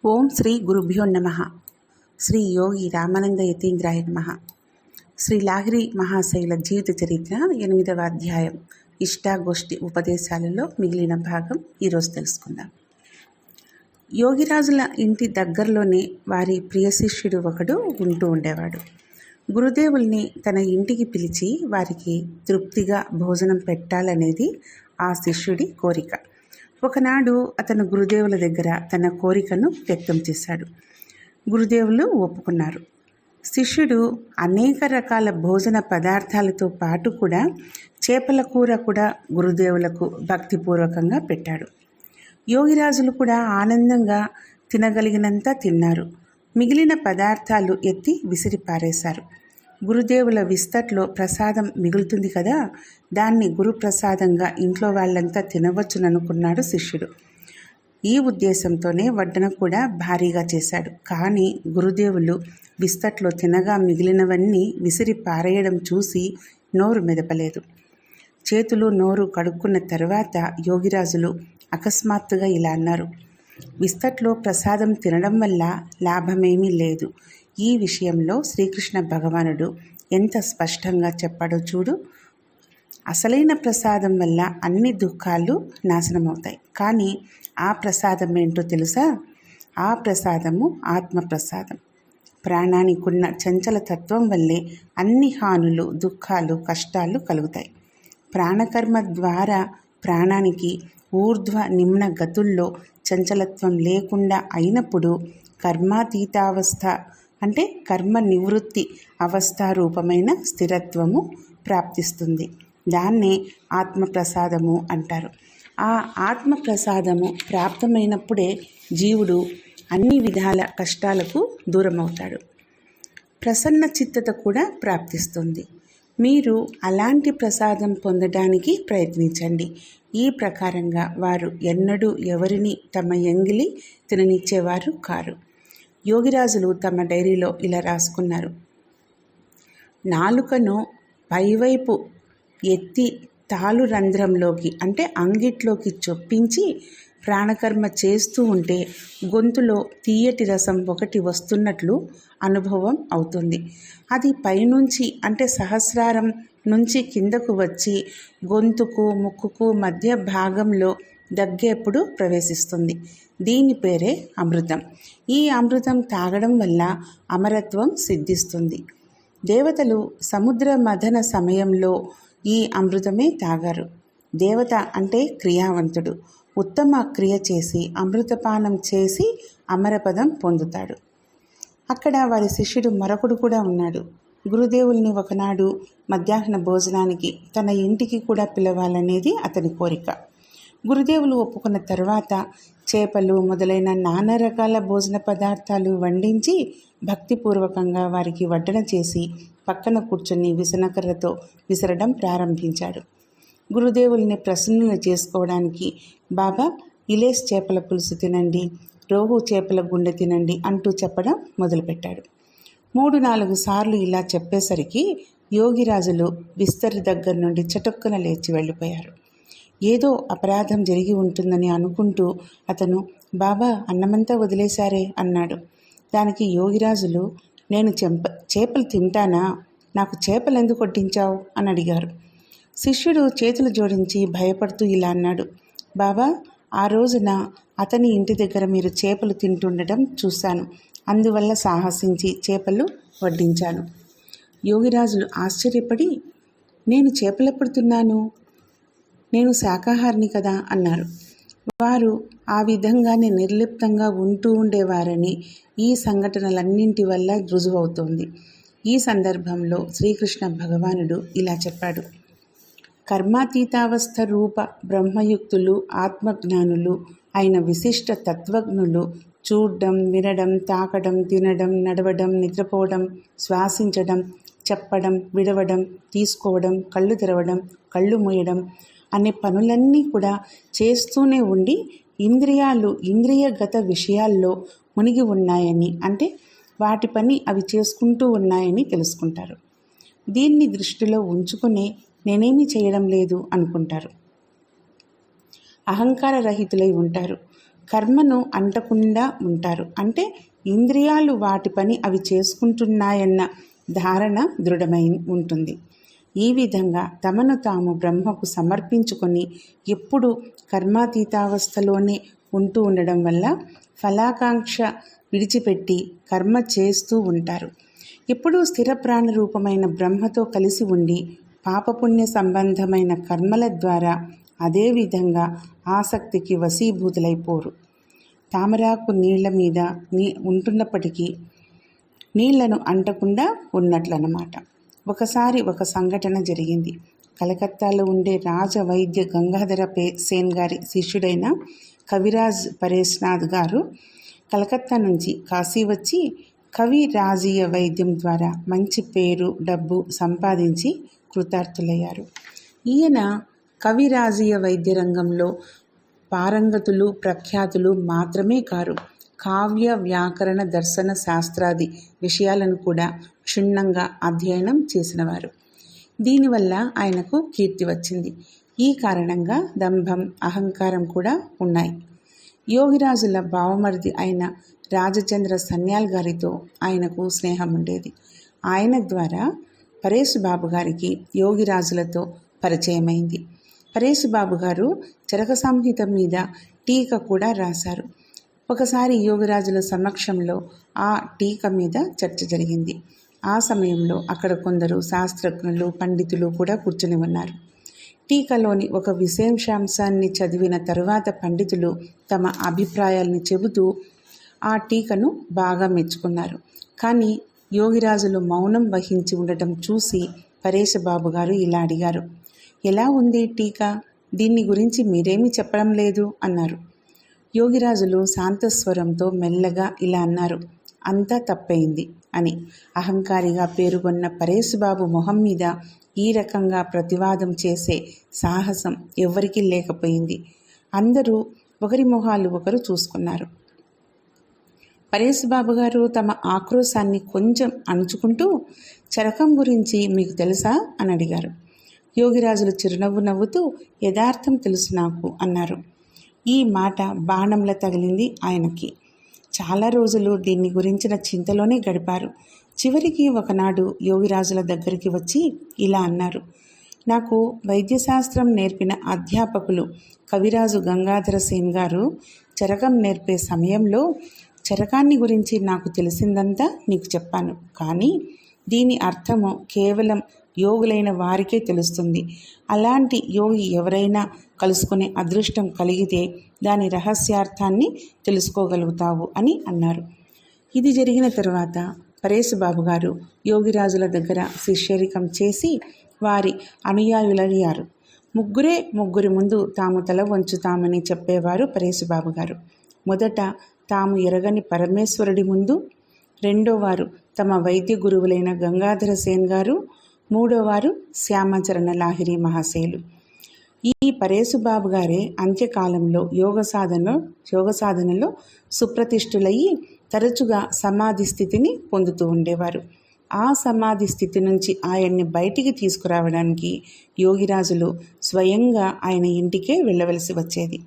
ఓం శ్రీ గురుభ్యో నమః. శ్రీ యోగి రామానంద యతీంద్రాయ నమః. శ్రీ లాహిరి మహాశైల జీవిత చరిత్ర 8వ అధ్యాయం ఇష్టాగోష్ఠి ఉపదేశాలలో మిగిలిన భాగం ఈరోజు తెలుసుకుందాం. యోగిరాజుల ఇంటి దగ్గరలోనే వారి ప్రియ శిష్యుడు ఒకడు ఉంటూ ఉండేవాడు. గురుదేవుల్ని తన ఇంటికి పిలిచి వారికి తృప్తిగా భోజనం పెట్టాలనేది ఆ శిష్యుడి కోరిక. ఒకనాడు అతను గురుదేవుల దగ్గర తన కోరికను వ్యక్తం చేశాడు. గురుదేవులు ఒప్పుకున్నారు. శిష్యుడు అనేక రకాల భోజన పదార్థాలతో పాటు కూడా చేపల కూర కూడా గురుదేవులకు భక్తిపూర్వకంగా పెట్టాడు. యోగిరాజులు కూడా ఆనందంగా తినగలిగినంత తిన్నారు. మిగిలిన పదార్థాలు ఎత్తి విసిరి పారేశారు. గురుదేవుల విస్తట్లో ప్రసాదం మిగులుతుంది కదా, దాన్ని గురుప్రసాదంగా ఇంట్లో వాళ్ళంతా తినవచ్చుననుకున్నాడు శిష్యుడు. ఈ ఉద్దేశంతోనే వడ్డన కూడా భారీగా చేశాడు. కానీ గురుదేవులు విస్తట్లో తినగా మిగిలినవన్నీ విసిరి పారేయడం చూసి నోరు మెదపలేదు. చేతులు నోరు కడుక్కున్న తర్వాత యోగిరాజులు అకస్మాత్తుగా ఇలా అన్నారు: విస్తట్లో ప్రసాదం తినడం వల్ల లాభమేమీ లేదు. ఈ విషయంలో శ్రీకృష్ణ భగవానుడు ఎంత స్పష్టంగా చెప్పాడో చూడు. అసలైన ప్రసాదం వల్ల అన్ని దుఃఖాలు నాశనమవుతాయి. కానీ ఆ ప్రసాదం ఏంటో తెలుసా? ఆ ప్రసాదము ఆత్మప్రసాదం. ప్రాణానికున్న చంచల తత్వం వల్లే అన్ని హానులు, దుఃఖాలు, కష్టాలు కలుగుతాయి. ప్రాణకర్మ ద్వారా ప్రాణానికి ఊర్ధ్వ నిమ్న గతుల్లో చంచలత్వం లేకుండా అయినప్పుడు కర్మాతీతావస్థ అంటే కర్మ నివృత్తి అవస్థారూపమైన స్థిరత్వము ప్రాప్తిస్తుంది. దాన్నే ఆత్మప్రసాదము అంటారు. ఆ ఆత్మప్రసాదము ప్రాప్తమైనప్పుడే జీవుడు అన్ని విధాల కష్టాలకు దూరమవుతాడు. ప్రసన్న చిత్తత కూడా ప్రాప్తిస్తుంది. మీరు అలాంటి ప్రసాదం పొందడానికి ప్రయత్నించండి. ఈ ప్రకారంగా వారు ఎన్నడూ ఎవరిని తమ ఎంగిలి తిననిచ్చేవారు కారు. యోగిరాజులు తమ డైరీలో ఇలా రాసుకున్నారు: నాలుకను పైవైపు ఎత్తి తాలు రంధ్రంలోకి అంటే అంగిట్లోకి చొప్పించి ప్రాణకర్మ చేస్తూ ఉంటే గొంతులో తీయటి రసం ఒకటి వస్తున్నట్లు అనుభవం అవుతుంది. అది పైనుంచి అంటే సహస్రారం నుంచి కిందకు వచ్చి గొంతుకు ముక్కుకు మధ్య భాగంలో దగ్గేప్పుడు ప్రవేశిస్తుంది. దీని పేరే అమృతం. ఈ అమృతం తాగడం వల్ల అమరత్వం సిద్ధిస్తుంది. దేవతలు సముద్ర మథన సమయంలో ఈ అమృతమే తాగారు. దేవత అంటే క్రియావంతుడు. ఉత్తమ క్రియ చేసి అమృతపానం చేసి అమరపదం పొందుతాడు. అక్కడ వారి శిష్యుడు మరొకడు కూడా ఉన్నాడు. గురుదేవుల్ని ఒకనాడు మధ్యాహ్న భోజనానికి తన ఇంటికి కూడా పిలవాలనేది అతని కోరిక. గురుదేవులు ఒప్పుకున్న తర్వాత చేపలు మొదలైన నానా రకాల భోజన పదార్థాలు వండించి భక్తిపూర్వకంగా వారికి వడ్డన చేసి పక్కన కూర్చొని విసనకర్రతో విసరడం ప్రారంభించాడు. గురుదేవుల్ని ప్రసన్నులు చేసుకోవడానికి బాబా ఇలేస్ చేపల పులుసు తినండి, రోహు చేపల గుండె తినండి అంటూ చెప్పడం మొదలుపెట్టాడు. 3-4 సార్లు ఇలా చెప్పేసరికి యోగిరాజులు విస్తరి దగ్గర నుండి చటుక్కున లేచి వెళ్ళిపోయారు. ఏదో అపరాధం జరిగి ఉంటుందని అనుకుంటూ అతను బాబా అన్నమంతా వదిలేశారే అన్నాడు. దానికి యోగిరాజులు నేను చేపలు తింటానా, నాకు చేపలు ఎందుకు వడ్డించావు అని అడిగారు. శిష్యుడు చేతులు జోడించి భయపడుతూ ఇలా అన్నాడు: బాబా, ఆ రోజున అతని ఇంటి దగ్గర మీరు చేపలు తింటుండటం చూశాను. అందువల్ల సాహసించి చేపలు వడ్డించాను. యోగిరాజులు ఆశ్చర్యపడి నేను చేపలెప్పుడు తిన్నాను, నేను శాకాహారిని కదా అన్నారు. వారు ఆ విధంగానే నిర్లిప్తంగా ఉంటూ ఉండేవారని ఈ సంఘటనలన్నింటి వల్ల రుజువవుతోంది. ఈ సందర్భంలో శ్రీకృష్ణ భగవానుడు ఇలా చెప్పాడు: కర్మాతీతావస్థ రూప బ్రహ్మయుక్తులు ఆత్మజ్ఞానులు అయిన విశిష్ట తత్వజ్ఞులు చూడడం, వినడం, తాకడం, తినడం, నడవడం, నిద్రపోవడం, శ్వాసించడం, చెప్పడం, విడవడం, తీసుకోవడం, కళ్ళు తెరవడం, కళ్ళు మూయడం అనే పనులన్నీ కూడా చేస్తూనే ఉండి ఇంద్రియాలు ఇంద్రియగత విషయాల్లో మునిగి ఉన్నాయని అంటే వాటి పని అవి చేసుకుంటూ ఉన్నాయని తెలుసుకుంటారు. దీన్ని దృష్టిలో ఉంచుకునే నేనేమీ చేయడం లేదు అనుకుంటారు. అహంకార రహితులై ఉంటారు. కర్మను అంటకుండా ఉంటారు. అంటే ఇంద్రియాలు వాటి పని అవి చేసుకుంటున్నాయన్న ధారణ దృఢమై ఉంటుంది. ఈ విధంగా తమను తాము బ్రహ్మకు సమర్పించుకొని ఎప్పుడు కర్మాతీతావస్థలోనే ఉంటూ ఉండడం వల్ల ఫలాకాంక్ష విడిచిపెట్టి కర్మ చేస్తూ ఉంటారు. ఎప్పుడూ స్థిర ప్రాణ రూపమైన బ్రహ్మతో కలిసి ఉండి పాపపుణ్య సంబంధమైన కర్మల ద్వారా అదేవిధంగా ఆసక్తికి వశీభూతులైపోరు. తామరాకు నీళ్ల మీద ఉంటున్నప్పటికీ నీళ్లను అంటకుండా ఉన్నట్లన్నమాట. ఒకసారి ఒక సంఘటన జరిగింది. కలకత్తాలో ఉండే రాజ వైద్య గంగాధర సేన్ గారి శిష్యుడైన కవిరాజ్ పరేశ్నాథ్ గారు కలకత్తా నుంచి కాశీ వచ్చి కవిరాజీయ వైద్యం ద్వారా మంచి పేరు డబ్బు సంపాదించి కృతార్థులయ్యారు. ఈయన కవిరాజీయ వైద్య రంగంలో పారంగతులు ప్రఖ్యాతులు మాత్రమే కారు, కావ్య వ్యాకరణ దర్శన శాస్త్రాది విషయాలను కూడా క్షుణ్ణంగా అధ్యయనం చేసినవారు. దీనివల్ల ఆయనకు కీర్తి వచ్చింది. ఈ కారణంగా దంభం అహంకారం కూడా ఉన్నాయి. యోగిరాజుల బావమరిది అయిన రాజచంద్ర సన్యాల్ గారితో ఆయనకు స్నేహం ఉండేది. ఆయన ద్వారా పరేశుబాబు గారికి యోగిరాజులతో పరిచయమైంది. పరేశుబాబు గారు చరక సంహిత మీద టీక కూడా రాశారు. ఒకసారి యోగిరాజుల సమక్షంలో ఆ టీక మీద చర్చ జరిగింది. ఆ సమయంలో అక్కడ కొందరు శాస్త్రజ్ఞులు పండితులు కూడా కూర్చుని ఉన్నారు. టీకలోని ఒక విశేషాంశాన్ని చదివిన తరువాత పండితులు తమ అభిప్రాయాల్ని చెబుతూ ఆ టీకను బాగా మెచ్చుకున్నారు. కానీ యోగిరాజులు మౌనం వహించి ఉండటం చూసి పరేశబాబు గారు ఇలా అడిగారు, ఎలా ఉంది టీకా? దీన్ని గురించి మీరేమీ చెప్పడం లేదు అన్నారు. యోగిరాజులు శాంతస్వరంతో మెల్లగా ఇలా అన్నారు, అంతా తప్పయింది అని. అహంకారిగా పేరుకొన్న పరేశబాబు మొహం మీద ఈ రకంగా ప్రతివాదం చేసే సాహసం ఎవ్వరికీ లేకపోయింది. అందరూ ఒకరి మొహాలు ఒకరు చూసుకున్నారు. పరేశబాబు గారు తమ ఆక్రోశాన్ని కొంచెం అణుచుకుంటూ, చరకం గురించి మీకు తెలుసా అని అడిగారు. యోగిరాజులు చిరునవ్వు నవ్వుతూ, యథార్థం తెలుసు నాకు అన్నారు. ఈ మాట బాణంలా తగిలింది ఆయనకి. చాలా రోజులు దీన్ని గురించిన చింతలోనే గడిపారు. చివరికి ఒకనాడు యోగిరాజుల దగ్గరికి వచ్చి ఇలా అన్నారు, నాకు వైద్యశాస్త్రం నేర్పిన అధ్యాపకులు కవిరాజు గంగాధర సేన్ గారు చరకం నేర్పే సమయంలో చరకాన్ని గురించి నాకు తెలిసిందంతా నీకు చెప్పాను. కానీ దీని అర్థము కేవలం యోగులైన వారికే తెలుస్తుంది. అలాంటి యోగి ఎవరైనా కలుసుకునే అదృష్టం కలిగితే దాని రహస్యార్థాన్ని తెలుసుకోగలుగుతావు అని అన్నారు. ఇది జరిగిన తరువాత పరేశబాబు గారు యోగిరాజుల దగ్గర శిష్యరికం చేసి వారి అనుయాయులయ్యారు. ముగ్గురి ముందు తాము తల వంచుతామని చెప్పేవారు పరేశబాబు గారు. మొదట తాము ఎరగని పరమేశ్వరుడి ముందు, రెండోవారు తమ వైద్య గురువులైన గంగాధర సేన్ గారు, మూడోవారు శ్యామచరణ లాహిరి మహాశయులు. ఈ పరేశుబాబు గారే అంత్యకాలంలో యోగ సాధనలో సుప్రతిష్ఠులయ్యి తరచుగా సమాధి స్థితిని పొందుతూ ఉండేవారు. ఆ సమాధి స్థితి నుంచి ఆయన్ని బయటికి తీసుకురావడానికి యోగిరాజులు స్వయంగా ఆయన ఇంటికే వెళ్ళవలసి వచ్చేది.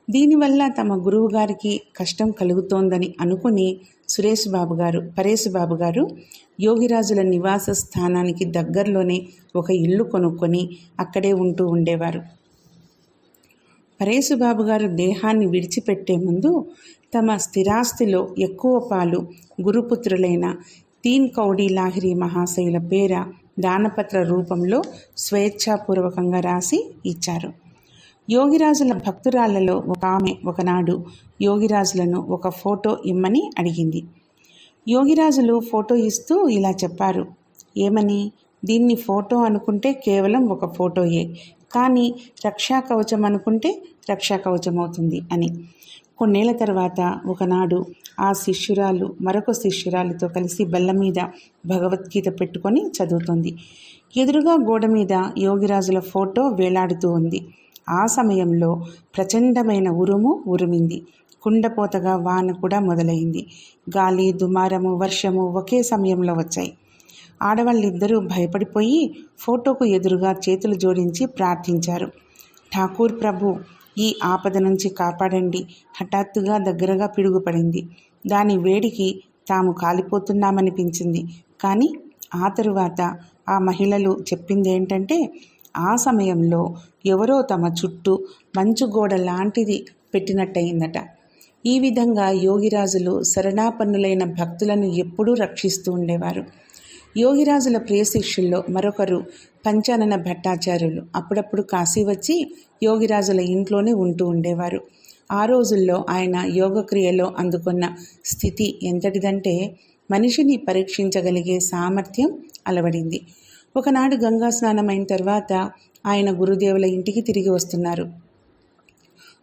దీనివల్ల తమ గురువుగారికి కష్టం కలుగుతోందని అనుకుని పరేశబాబు గారు యోగిరాజుల నివాస స్థానానికి దగ్గరలోనే ఒక ఇల్లు కొనుక్కొని అక్కడే ఉంటూ ఉండేవారు. పరేశబాబు గారు దేహాన్ని విడిచిపెట్టే ముందు తమ స్థిరాస్తిలో ఎక్కువ పాలు గురుపుత్రులైన తీన్ కౌడి లాహిరి మహాశయుల పేర దానపత్ర రూపంలో స్వేచ్ఛాపూర్వకంగా రాసి ఇచ్చారు. యోగిరాజుల భక్తురాళ్లలో ఒక ఆమె ఒకనాడు యోగిరాజులను ఒక ఫోటో ఇమ్మని అడిగింది. యోగిరాజులు ఫోటో ఇస్తూ ఇలా చెప్పారు, ఏమని? దీన్ని ఫోటో అనుకుంటే కేవలం ఒక ఫోటోయే, కానీ రక్షాకవచం అనుకుంటే రక్షాకవచం అవుతుంది అని. కొన్నేళ్ల తర్వాత ఒకనాడు ఆ శిష్యురాలు మరొక శిష్యురాలితో కలిసి బల్ల మీద భగవద్గీత పెట్టుకొని చదువుతుంది. ఎదురుగా గోడ మీద యోగిరాజుల ఫోటో వేలాడుతూ ఉంది. ఆ సమయంలో ప్రచండమైన ఉరుము ఉరిమింది. కుండపోతగా వాన కూడా మొదలైంది. గాలి, దుమారము, వర్షము ఒకే సమయంలో వచ్చాయి. ఆడవాళ్ళిద్దరూ భయపడిపోయి ఫోటోకు ఎదురుగా చేతులు జోడించి ప్రార్థించారు. ఠాకూర్ ప్రభు, ఈ ఆపద నుంచి కాపాడండి. హఠాత్తుగా దగ్గరగా పిడుగుపడింది. దాని వేడికి తాము కాలిపోతున్నామనిపించింది. కానీ ఆ తరువాత ఆ మహిళలు చెప్పిందేంటంటే, ఆ సమయంలో ఎవరో తమ చుట్టూ మంచుగోడ లాంటిది పెట్టినట్టయిందట. ఈ విధంగా యోగిరాజులు శరణాపన్నులైన భక్తులను ఎప్పుడూ రక్షిస్తూ ఉండేవారు. యోగిరాజుల ప్రియ శిష్యుల్లో మరొకరు పంచానన భట్టాచార్యులు. అప్పుడప్పుడు కాశీ వచ్చి యోగిరాజుల ఇంట్లోనే ఉంటూ ఉండేవారు. ఆ రోజుల్లో ఆయన యోగక్రియలో అందుకున్న స్థితి ఎంతటిదంటే మనిషిని పరీక్షించగలిగే సామర్థ్యం అలవడింది. ఒకనాడు గంగా స్నానం అయిన తర్వాత ఆయన గురుదేవుల ఇంటికి తిరిగి వస్తున్నారు.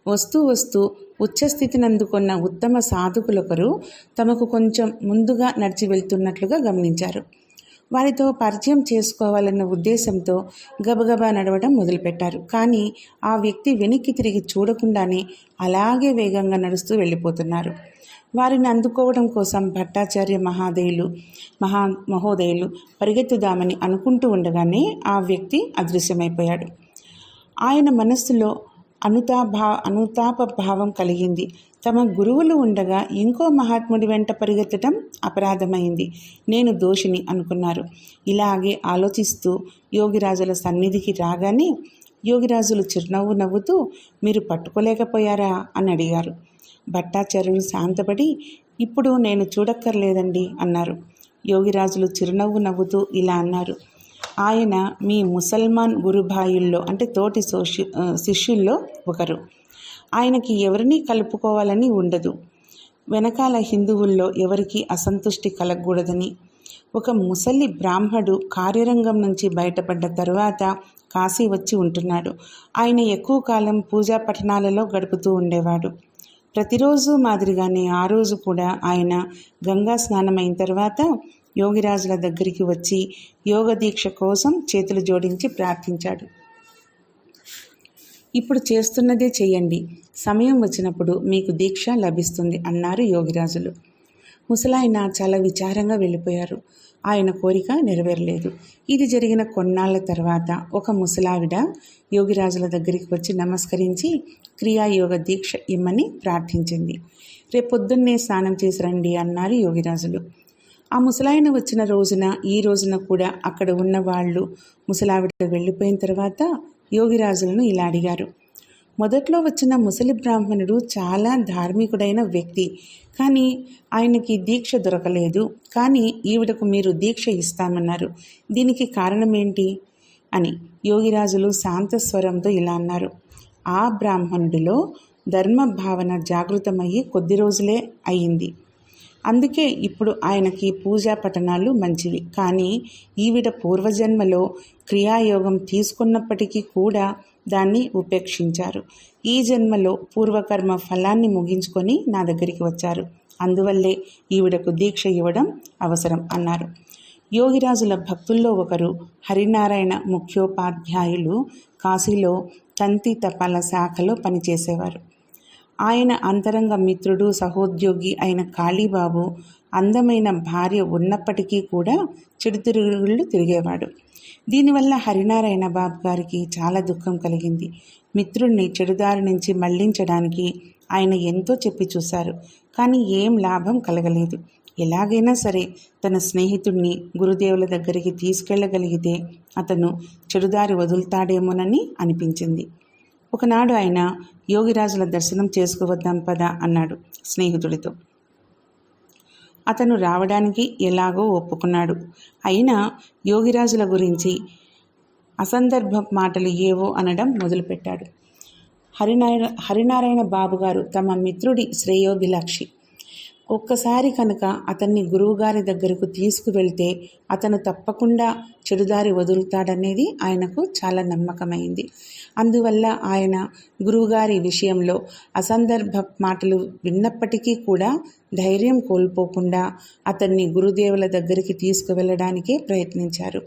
వస్తూ వస్తూ ఉచ్చస్థితిని అందుకున్న ఉత్తమ సాధకులొకరు తమకు కొంచెం ముందుగా నడిచి వెళ్తున్నట్లుగా గమనించారు. వారితో పరిచయం చేసుకోవాలన్న ఉద్దేశంతో గబగబా నడవడం మొదలుపెట్టారు. కానీ ఆ వ్యక్తి వెనక్కి తిరిగి చూడకుండానే అలాగే వేగంగా నడుస్తూ వెళ్ళిపోతున్నారు. వారిని అందుకోవడం కోసం భట్టాచార్య మహోదయులు పరిగెత్తుదామని అనుకుంటూ ఉండగానే ఆ వ్యక్తి అదృశ్యమైపోయాడు. ఆయన మనస్సులో అనుతాప భావం కలిగింది. తమ గురువులు ఉండగా ఇంకో మహాత్ముడి వెంట పరిగెత్తడం అపరాధమైంది. నేను దోషిని అనుకున్నారు. ఇలాగే ఆలోచిస్తూ యోగిరాజుల సన్నిధికి రాగానే యోగిరాజులు చిరునవ్వు నవ్వుతూ, మీరు పట్టుకోలేకపోయారా అని అడిగారు. భట్టాచార్యులు శాంతపడి, ఇప్పుడు నేను చూడక్కర్లేదండి అన్నారు. యోగిరాజులు చిరునవ్వు నవ్వుతూ ఇలా అన్నారు, ఆయన మీ ముసల్మాన్ గురుభాయుల్లో అంటే తోటి శిష్యుల్లో ఒకరు. ఆయనకి ఎవరినీ కలుపుకోవాలని ఉండదు. వెనకాల హిందువుల్లో ఎవరికీ అసంతృష్టి కలగకూడదని. ఒక ముసలి బ్రాహ్మడు కార్యరంగం నుంచి బయటపడ్డ తరువాత కాశీ వచ్చి ఉంటున్నాడు. ఆయన ఎక్కువ కాలం పూజా పఠనాలలో గడుపుతూ ఉండేవాడు. ప్రతిరోజు మాదిరిగానే ఆ రోజు కూడా ఆయన గంగా స్నానం అయిన తర్వాత యోగిరాజుల దగ్గరికి వచ్చి యోగ దీక్ష కోసం చేతులు జోడించి ప్రార్థించాడు. ఇప్పుడు చేస్తున్నదే చెయ్యండి, సమయం వచ్చినప్పుడు మీకు దీక్ష లభిస్తుంది అన్నారు యోగిరాజులు. ముసలాయన చాలా విచారంగా వెళ్ళిపోయారు. ఆయన కోరిక నెరవేరలేదు. ఇది జరిగిన కొన్నాళ్ల తర్వాత ఒక ముసలావిడ యోగిరాజుల దగ్గరికి వచ్చి నమస్కరించి క్రియాయోగ దీక్ష ఇమ్మని ప్రార్థించింది. రేపొద్దున్నే స్నానం చేసి రండి అన్నారు యోగిరాజులు. ఆ ముసలాయన వచ్చిన రోజున ఈ రోజున కూడా అక్కడ ఉన్న వాళ్ళు ముసలావిడ వెళ్ళిపోయిన తర్వాత యోగిరాజులను ఇలా అడిగారు. మొదట్లో వచ్చిన ముసలి బ్రాహ్మణుడు చాలా ధార్మికుడైన వ్యక్తి, కానీ ఆయనకి దీక్ష దొరకలేదు. కానీ ఈవిడకు మీరు దీక్ష ఇస్తామన్నారు. దీనికి కారణం ఏంటి అని యోగిరాజులు శాంతస్వరంతో ఇలా అన్నారు. ఆ బ్రాహ్మణుడిలో ధర్మ భావన జాగృతమయ్యి కొద్ది రోజులే అయ్యింది. అందుకే ఇప్పుడు ఆయనకి పూజా పఠనాలు మంచివి. కానీ ఈవిడ పూర్వజన్మలో క్రియాయోగం తీసుకున్నప్పటికీ కూడా దాన్ని ఉపేక్షించారు. ఈ జన్మలో పూర్వకర్మ ఫలాన్ని ముగించుకొని నా దగ్గరికి వచ్చారు. అందువల్లే ఈవిడకు దీక్ష ఇవ్వడం అవసరం అన్నారు. యోగిరాజుల భక్తుల్లో ఒకరు హరినారాయణ ముఖ్యోపాధ్యాయులు కాశీలో తంతి తపాల శాఖలో పనిచేసేవారు. ఆయన అంతరంగ మిత్రుడు సహోద్యోగి అయిన కాళీబాబు అందమైన భార్య ఉన్నప్పటికీ కూడా చెడు తిరుగుళ్ళు తిరిగేవాడు. దీనివల్ల హరినారాయణ బాబు గారికి చాలా దుఃఖం కలిగింది. మిత్రుణ్ణి చెడుదారి నుంచి మళ్లించడానికి ఆయన ఎంతో చెప్పి చూశారు. కానీ ఏం లాభం కలగలేదు. ఎలాగైనా సరే తన స్నేహితుడిని గురుదేవుల దగ్గరికి తీసుకెళ్లగలిగితే అతను చెడుదారి వదులుతాడేమోనని అనిపించింది. ఒకనాడు ఆయన యోగిరాజుల దర్శనం చేసుకువద్దాం పదా అన్నాడు స్నేహితుడితో. అతను రావడానికి ఎలాగో ఒప్పుకున్నాడు. అయినా యోగిరాజుల గురించి అసందర్భ మాటలు ఏవో అనడం మొదలుపెట్టాడు. హరినారాయణ బాబుగారు తమ మిత్రుడి శ్రేయోభిలాక్షి. ఒక్కసారి కనుక అతన్ని గురువుగారి దగ్గరకు తీసుకువెళ్తే అతను తప్పకుండా చెడుదారి వదులుతాడనేది ఆయనకు చాలా నమ్మకమైంది. అందువల్ల ఆయన గురువుగారి విషయంలో అసందర్భ మాటలు విన్నప్పటికీ కూడా ధైర్యం కోల్పోకుండా అతన్ని గురుదేవుల దగ్గరికి తీసుకువెళ్ళడానికే ప్రయత్నించారు.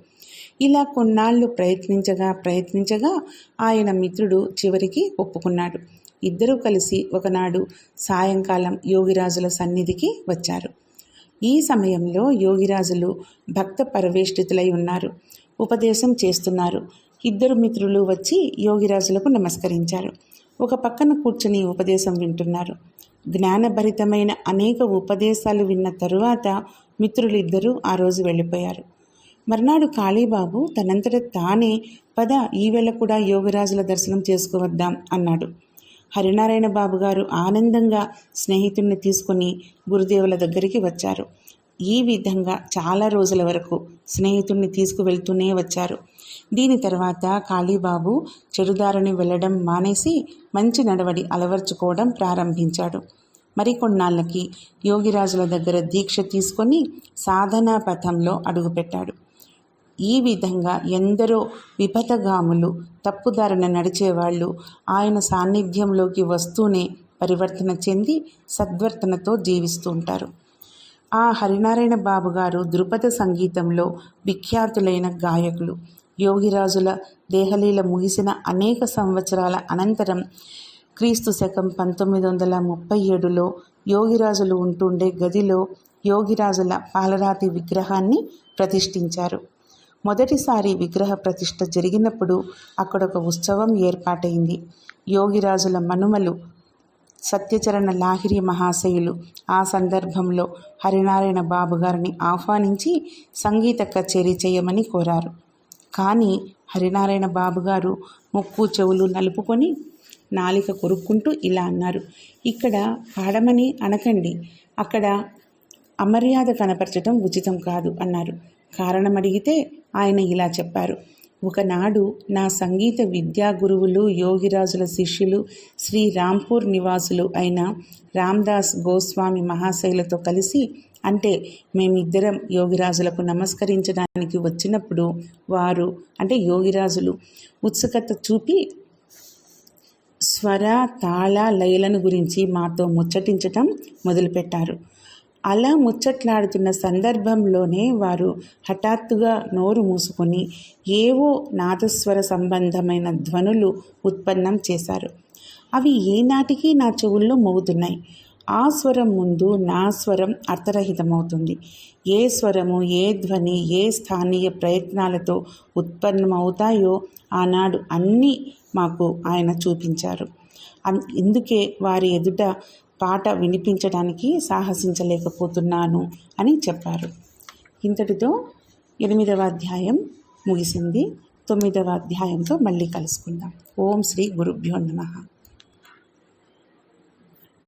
ఇలా కొన్నాళ్ళు ప్రయత్నించగా ఆయన మిత్రుడు చివరికి ఒప్పుకున్నాడు. ఇద్దరూ కలిసి ఒకనాడు సాయంకాలం యోగిరాజుల సన్నిధికి వచ్చారు. ఈ సమయంలో యోగిరాజులు భక్త పరవేష్టితులై ఉన్నారు. ఉపదేశం చేస్తున్నారు. ఇద్దరు మిత్రులు వచ్చి యోగిరాజులకు నమస్కరించారు. ఒక పక్కన కూర్చొని ఉపదేశం వింటున్నారు. జ్ఞానభరితమైన అనేక ఉపదేశాలు విన్న తరువాత మిత్రులిద్దరూ ఆ రోజు వెళ్ళిపోయారు. మర్నాడు కాళీబాబు తనంతట తానే పద ఈవేళ కూడా యోగరాజుల దర్శనం చేసుకువద్దాం అన్నాడు. హరినారాయణ బాబు గారు ఆనందంగా స్నేహితుడిని తీసుకుని గురుదేవుల దగ్గరికి వచ్చారు. ఈ విధంగా చాలా రోజుల వరకు స్నేహితుడిని తీసుకువెళ్తూనే వచ్చారు. దీని తర్వాత కాళీబాబు చెడుదారిని వెళ్ళడం మానేసి మంచి నడవడి అలవర్చుకోవడం ప్రారంభించాడు. మరికొన్నాళ్ళకి యోగిరాజుల దగ్గర దీక్ష తీసుకొని సాధనా పథంలో అడుగుపెట్టాడు. ఈ విధంగా ఎందరో విపథగాములు, తప్పుదారిన నడిచేవాళ్ళు ఆయన సాన్నిధ్యంలోకి వస్తూనే పరివర్తన చెంది సద్వర్తనతో జీవిస్తూ ఉంటారు. ఆ హరినారాయణ బాబు గారు ధృపద సంగీతంలో విఖ్యాతులైన గాయకులు. యోగిరాజుల దేహలీల ముగిసిన అనేక సంవత్సరాల అనంతరం క్రీస్తు శకం 1937లో యోగిరాజులు ఉంటుండే గదిలో యోగిరాజుల పాలరాతి విగ్రహాన్ని ప్రతిష్ఠించారు. మొదటిసారి విగ్రహ ప్రతిష్ఠ జరిగినప్పుడు అక్కడొక ఉత్సవం ఏర్పాటైంది. యోగిరాజుల మనుమలు సత్యచరణ లాహిరి మహాశయులు ఆ సందర్భంలో హరినారాయణ బాబు గారిని ఆహ్వానించి సంగీత కచేరీ చేయమని కోరారు. కానీ హరినారాయణ బాబు గారు ముక్కు చెవులు నలుపుకొని నాలిక కొరుక్కుంటూ ఇలా అన్నారు, ఇక్కడ పాడమని అనకండి, అక్కడ అమర్యాద కనపరచడం ఉచితం కాదు అన్నారు. కారణం అడిగితే ఆయన ఇలా చెప్పారు, ఒకనాడు నా సంగీత విద్యా గురువులు యోగిరాజుల శిష్యులు శ్రీ రాంపూర్ నివాసులు అయిన రామ్దాస్ గోస్వామి మహాశయులతో కలిసి, అంటే మేమిద్దరం యోగిరాజులకు నమస్కరించడానికి వచ్చినప్పుడు వారు అంటే యోగిరాజులు ఉత్సుకత చూపి స్వర తాళ లయలను గురించి మాతో ముచ్చటించటం మొదలుపెట్టారు. అలా ముచ్చట్లాడుతున్న సందర్భంలోనే వారు హఠాత్తుగా నోరు మూసుకొని ఏవో నాదస్వర సంబంధమైన ధ్వనులు ఉత్పన్నం చేశారు. అవి ఏనాటికి నా చెవుల్లో మోగుతున్నాయి. ఆ స్వరం ముందు నా స్వరం అర్థరహితమవుతుంది. ఏ స్వరము, ఏ ధ్వని, ఏ స్థానీయ ప్రయత్నాలతో ఉత్పన్నమవుతాయో ఆనాడు అన్నీ మాకు ఆయన చూపించారు. ఇందుకే వారి ఎదుట పాట వినిపించడానికి సాహసించలేకపోతున్నాను అని చెప్పారు. ఇంతటితో 8వ అధ్యాయం ముగిసింది. 9వ అధ్యాయంతో మళ్ళీ కలుసుకుందాం. ఓం శ్రీ గురుభ్యో నమః.